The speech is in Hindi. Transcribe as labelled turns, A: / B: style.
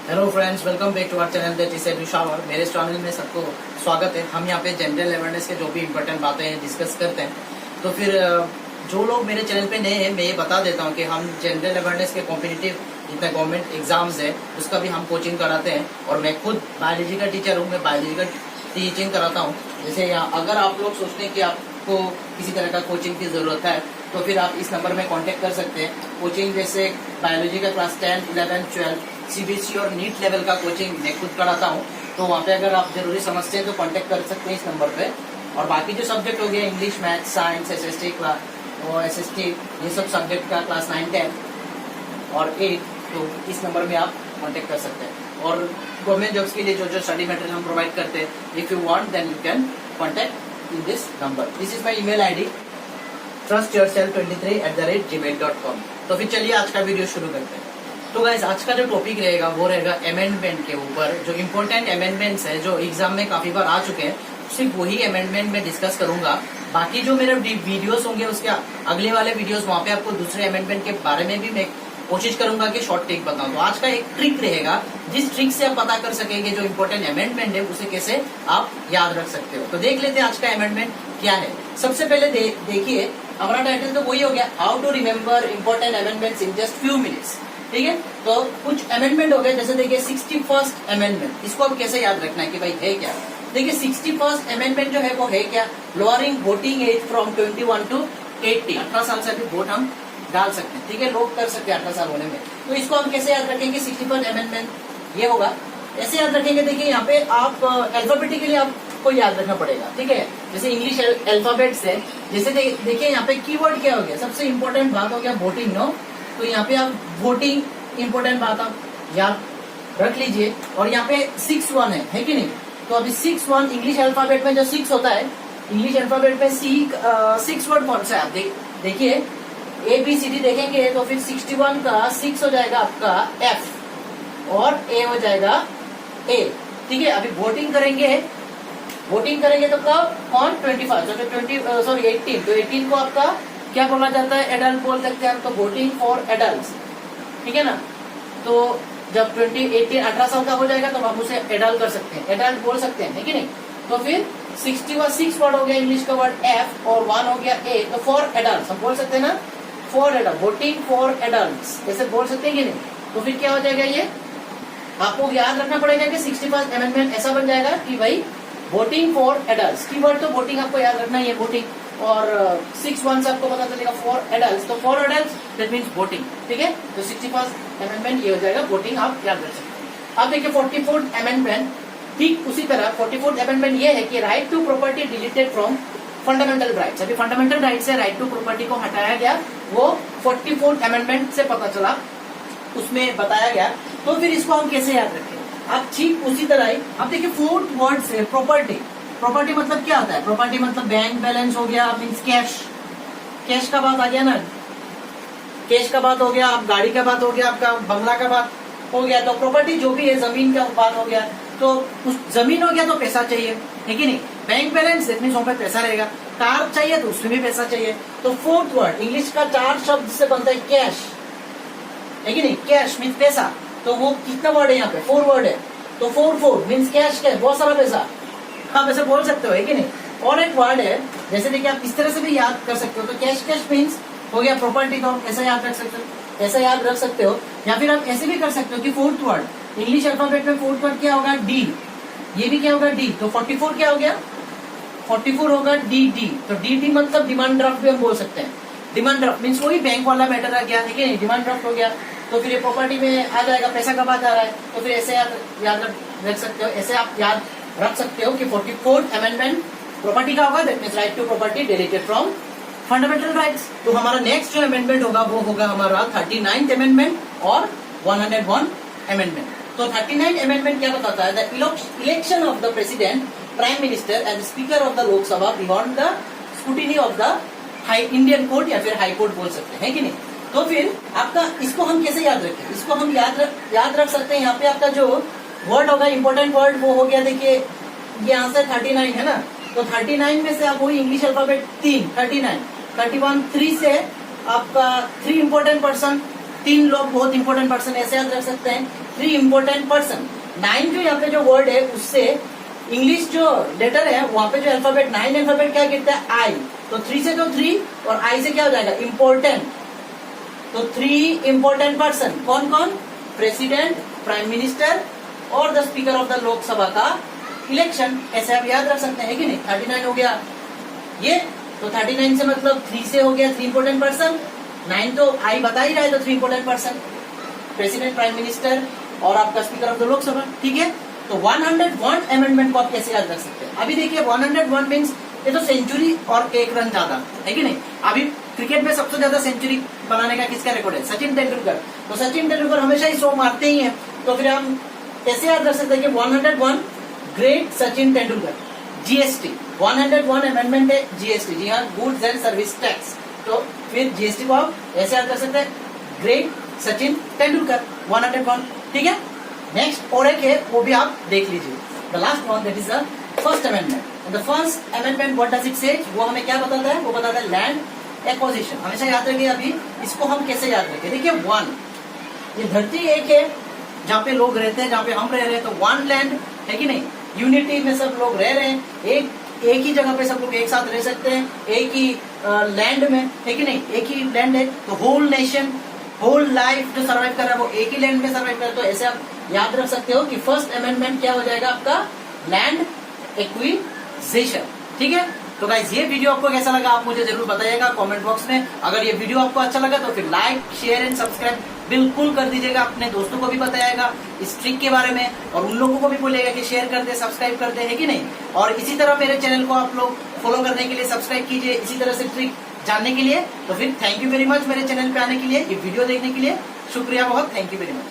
A: Hello friends, welcome back to our channel that is edu shower. मेरे चैनल में सबको स्वागत है। हम यहाँ पे जनरल अवेयरनेस के जो भी इम्पोर्टेंट बातें हैं डिस्कस करते हैं। तो फिर जो लोग मेरे चैनल पे नए हैं, मैं ये बता देता हूँ कि हम जनरल अवेयरनेस के कॉम्पिटिटिव जितना गवर्नमेंट एग्जाम्स है उसका भी हम कोचिंग कराते हैं। और मैं खुद बायोलॉजी का टीचर हूँ, मैं बायोलॉजी का टीचिंग कराता हूँ। जैसे यहाँ अगर आप लोग सोचते हैं कि आपको किसी तरह का कोचिंग की जरूरत है तो फिर आप इस नंबर में कांटेक्ट कर सकते हैं। कोचिंग जैसे बायोलॉजी का क्लास 10, 11, 12 सीबीएसई और नीट लेवल का कोचिंग मैं खुद कराता हूँ। तो वहाँ पे अगर आप जरूरी समझते हैं तो कांटेक्ट कर सकते हैं इस नंबर पे। और बाकी जो सब्जेक्ट हो गया English, math, science, SST class और एसएसटी, ये सब सब्जेक्ट का क्लास 9, 10 और 8, तो इस नंबर में आप कांटेक्ट कर सकते हैं। और गवर्नमेंट जॉब्स के लिए जो जो स्टडी मटेरियल हम प्रोवाइड करते हैं, if you want then you can contact in this number. This is my email ID trustyourself23@gmail.com। तो फिर चलिए आज का वीडियो शुरू करते हैं। तो गाइस, आज का जो टॉपिक रहेगा वो रहेगा अमेंडमेंट के ऊपर। जो इम्पोर्टेंट अमेंडमेंट्स है जो एग्जाम में काफी बार आ चुके हैं, सिर्फ वही अमेंडमेंट में डिस्कस करूंगा। बाकी जो मेरे वीडियोस होंगे उसके अगले वाले वीडियोस, वहाँ पे आपको दूसरे अमेंडमेंट के बारे में भी मैं कोशिश करूंगा कि शॉर्ट ट्रिक बताऊं। तो आज का एक ट्रिक रहेगा जिस ट्रिक से आप पता कर सकेंगे जो इम्पोर्टेंट अमेंडमेंट है उसे कैसे आप याद रख सकते हो। तो देख लेते हैं आज का अमेंडमेंट क्या है। सबसे पहले देखिए, हमारा टाइटल तो वही हो गया, how to remember important amendments in just few minutes. ठीक है, तो कुछ अमेंडमेंट हो गए। जैसे देखिए 61st अमेंडमेंट, इसको अब कैसे याद रखना है कि भाई है क्या। देखिए 61st अमेंडमेंट जो है वो है क्या, lowering voting age from 21 to 18। 18 साल से अभी वोट हम डाल सकते हैं। ठीक है, लोग कर सकते हैं 18 साल होने में। तो इसको हम कैसे याद रखेंगे, 61st अमेंडमेंट ये होगा, ऐसे याद रखेंगे। देखिए यहाँ पे आप अल्फाबेटिकली आपको याद रखना पड़ेगा। ठीक है, जैसे इंग्लिश अल्फाबेट से, जैसे देखिए यहाँ पे कीवर्ड क्या हो गया, सबसे इंपॉर्टेंट बात हो गया वोटिंग, नो। तो यहाँ पे आप वोटिंग इंपॉर्टेंट बात आप याद रख लीजिए। और यहाँ पे 6-1 है कि नहीं। तो अभी 6-1 इंग्लिश अल्फाबेट में जो 6 होता है, इंग्लिश अल्फाबेट में 6 वर्ड कौन सा है आप देखिए, ABCD देखेंगे तो फिर 61 का 6 हो जाएगा आपका F और A हो जाएगा A। ठीक है, अभी वोटिंग करेंगे तो कब, कौन, 25 तो 18। तो 18 को आपका क्या बोला जाता है, एडल्ट बोल सकते हैं हम। तो वोटिंग फॉर एडल्ट, ठीक है ना। तो जब 18 साल का हो जाएगा तो हम उसे एडल्ट कर सकते हैं, एडल्ट बोल सकते हैं, है कि नहीं। तो फिर 6 वर्ड हो गया इंग्लिश का वर्ड F और 1 हो गया A। तो फॉर एडल्ट हम बोल सकते हैं ना, for adult, voting for adult ऐसे बोल सकते हैं कि नहीं। तो फिर क्या हो जाएगा, ये आपको याद रखना पड़ेगा कि 61st अमेंडमेंट ऐसा बन जाएगा कि भाई वोटिंग फॉर एडल्ट, कीवर्ड तो वोटिंग आपको याद रखना है, वोटिंग। और 6-1 से आपको पता चलेगा फॉर एडल्ट, तो for adult that means voting. ठीक है, तो 61st अमेंडमेंट ये हो जाएगा, वोटिंग आप याद रख सकते हैं। अब देखिए 44th अमेंडमेंट, ठीक उसी तरह 44th अमेंडमेंट ये है कि right to property deleted from fundamental rights. अभी फंडामेंटल राइट से राइट टू प्रॉपर्टी को हटाया गया, वो 44th अमेंडमेंट से पता चला, उसमें बताया गया। तो फिर इसको हम कैसे याद रखें, आप ठीक उसी तरह ही अब देखिए 4th वर्ड से प्रॉपर्टी। प्रॉपर्टी मतलब क्या होता है, प्रॉपर्टी मतलब बैंक बैलेंस हो गया, मीन्स कैश, कैश का बात आ गया ना, कैश का बात हो गया, आप गाड़ी का बात हो गया, आपका बंगला का बात हो गया। तो प्रॉपर्टी जो भी है, जमीन का बात हो गया, तो उस जमीन हो गया तो पैसा चाहिए, है कि नहीं। बैंक बैलेंस दैट मींस वहां पे पैसा रहेगा, कार चाहिए तो उसमें भी पैसा चाहिए। तो 4th वर्ड इंग्लिश का 4 शब्द से बनता है कैश, है कि नहीं। कैश मीन्स पैसा, तो वो कितना वर्ड है यहाँ पे, 4 वर्ड है। तो 4 मीन्स कैश, कैश बहुत सारा पैसा, आप ऐसे बोल सकते हो, है कि नहीं। और एक वर्ड है, जैसे देखिए आप इस तरह से भी याद कर सकते हो। तो कैश कैश मीन्स हो गया प्रॉपर्टी, तो आप ऐसा याद रख सकते हो, ऐसा याद रख सकते हो। या फिर आप ऐसे भी कर सकते हो कि 4th वर्ड इंग्लिश अल्फाबेट में 4th वर्ड क्या होगा, डी, ये भी क्या होगा, डी। तो 44 क्या हो गया, 44 होगा DD। तो DD मतलब डिमांड ड्राफ्ट भी हम बोल सकते हैं। डिमांड ड्राफ्ट मीन्स वही बैंक वाला मैटर आ गया, है कि नहीं, डिमांड ड्राफ्ट हो गया। तो फिर ये प्रॉपर्टी में आ जाएगा, पैसा कब आ जा रहा है। तो फिर ऐसे याद रख सकते हो, ऐसे आप याद रख सकते हो कि 44th अमेंडमेंट प्रॉपर्टी का होगा, that means right to property deleted from fundamental rights. तो हमारा नेक्स्ट जो अमेंडमेंट होगा वो होगा हमारा 39th अमेंडमेंट और 101 अमेंडमेंट। तो 39th अमेंडमेंट क्या बताता है, the election of the president, prime minister and speaker of the Lok Sabha beyond the scrutiny of the Indian court या फिर हाई कोर्ट बोल सकते हैं, कि नहीं। तो फिर आपका इसको हम कैसे याद रखें, इसको हम याद रख सकते हैं। यहाँ पे आपका जो वर्ड होगा इंपॉर्टेंट वर्ड वो हो गया, देखिए यहाँ से 39 है ना, तो 39 में से आप वही इंग्लिश अल्फाबेट 3, 39, 31, 3 से आपका 3 इंपॉर्टेंट पर्सन, 3 लोग बहुत इंपॉर्टेंट पर्सन ऐसे याद रख सकते हैं। 3 इंपॉर्टेंट पर्सन। 9 जो यहाँ पे जो वर्ड है उससे इंग्लिश जो लेटर है वहां पे जो अल्फाबेट 9 अल्फाबेट क्या गिरता है आई, तो 3 से तो 3 और आई से क्या हो जाएगा इम्पोर्टेंट। तो 3 इंपॉर्टेंट पर्सन कौन कौन, प्रेसिडेंट, प्राइम मिनिस्टर और the speaker of the Lok Sabha का इलेक्शन, ऐसे आप याद रख सकते हैं कि नहीं। 39 हो गया ये, तो 39 से मतलब 3 से हो गया 3 इंपॉर्टेंट पर्सन, 9 तो आई बता ही रहा है तो 3 important person, president, prime minister और आपका स्पीकर ऑफ द लोकसभा, ठीक है। तो 101 अमेंडमेंट को आप कैसे याद रख सकते हैं। अभी देखिए 101 मीन्स ये तो सेंचुरी और 1 रन ज्यादा है कि नहीं। अभी क्रिकेट में सबसे ज्यादा सेंचुरी बनाने का किसका रिकॉर्ड है, सचिन तेंदुलकर। तो सचिन तेंदुलकर हमेशा ही 100 मारते ही हैं, तो फिर हम कैसे याद रख सकते हैं कि 101 great Sachin Tendulkar. GST 101 amendment है जीएसटी, जी हाँ, गुड्स एंड सर्विस टैक्स। तो फिर जीएसटी को आप ऐसे याद कर सकते हैं ग्रेट सचिन तेंदुलकर 101, ठीक है। नेक्स्ट और एक है वो भी आप देख लीजिए, the last one that is the first amendment. The first amendment what does it से, वो हमें क्या बताता है, वो बताता है लैंड एक्विजिशन। हमेशा याद रखिए, अभी इसको हम कैसे याद रखें। देखिए 1, ये धरती एक है जहाँ पे लोग रहते हैं, जहाँ पे हम रह रहे हैं, तो 1 लैंड है कि नहीं, यूनिटी में सब लोग रह रहे हैं, एक ही जगह पे सब लोग एक साथ रह सकते हैं, एक ही लैंड में है कि नहीं, एक ही लैंड है। तो होल नेशन, होल लाइफ जो सर्वाइव कर रहा है वो एक ही लैंड में सर्वाइव कर रहा है। तो ऐसे आप याद रख सकते हो कि फर्स्ट अमेंडमेंट क्या हो जाएगा आपका, लैंड एक्विजिशन, ठीक है। तो गाइस ये वीडियो आपको कैसा लगा आप मुझे जरूर बताइएगा कमेंट बॉक्स में। अगर ये वीडियो आपको अच्छा लगा तो फिर लाइक, शेयर एंड सब्सक्राइब बिल्कुल कर दीजिएगा, अपने दोस्तों को भी बताइएगा इस ट्रिक के बारे में, और उन लोगों को भी बोलिएगा कि शेयर कर दे, सब्सक्राइब कर दे, है कि नहीं। और इसी तरह मेरे चैनल को आप लोग फॉलो करने के लिए सब्सक्राइब कीजिए, इसी तरह से ट्रिक जानने के लिए। तो फिर थैंक यू वेरी मच मेरे चैनल पे आने के लिए, ये वीडियो देखने के लिए शुक्रिया बहुत, थैंक यू वेरी मच।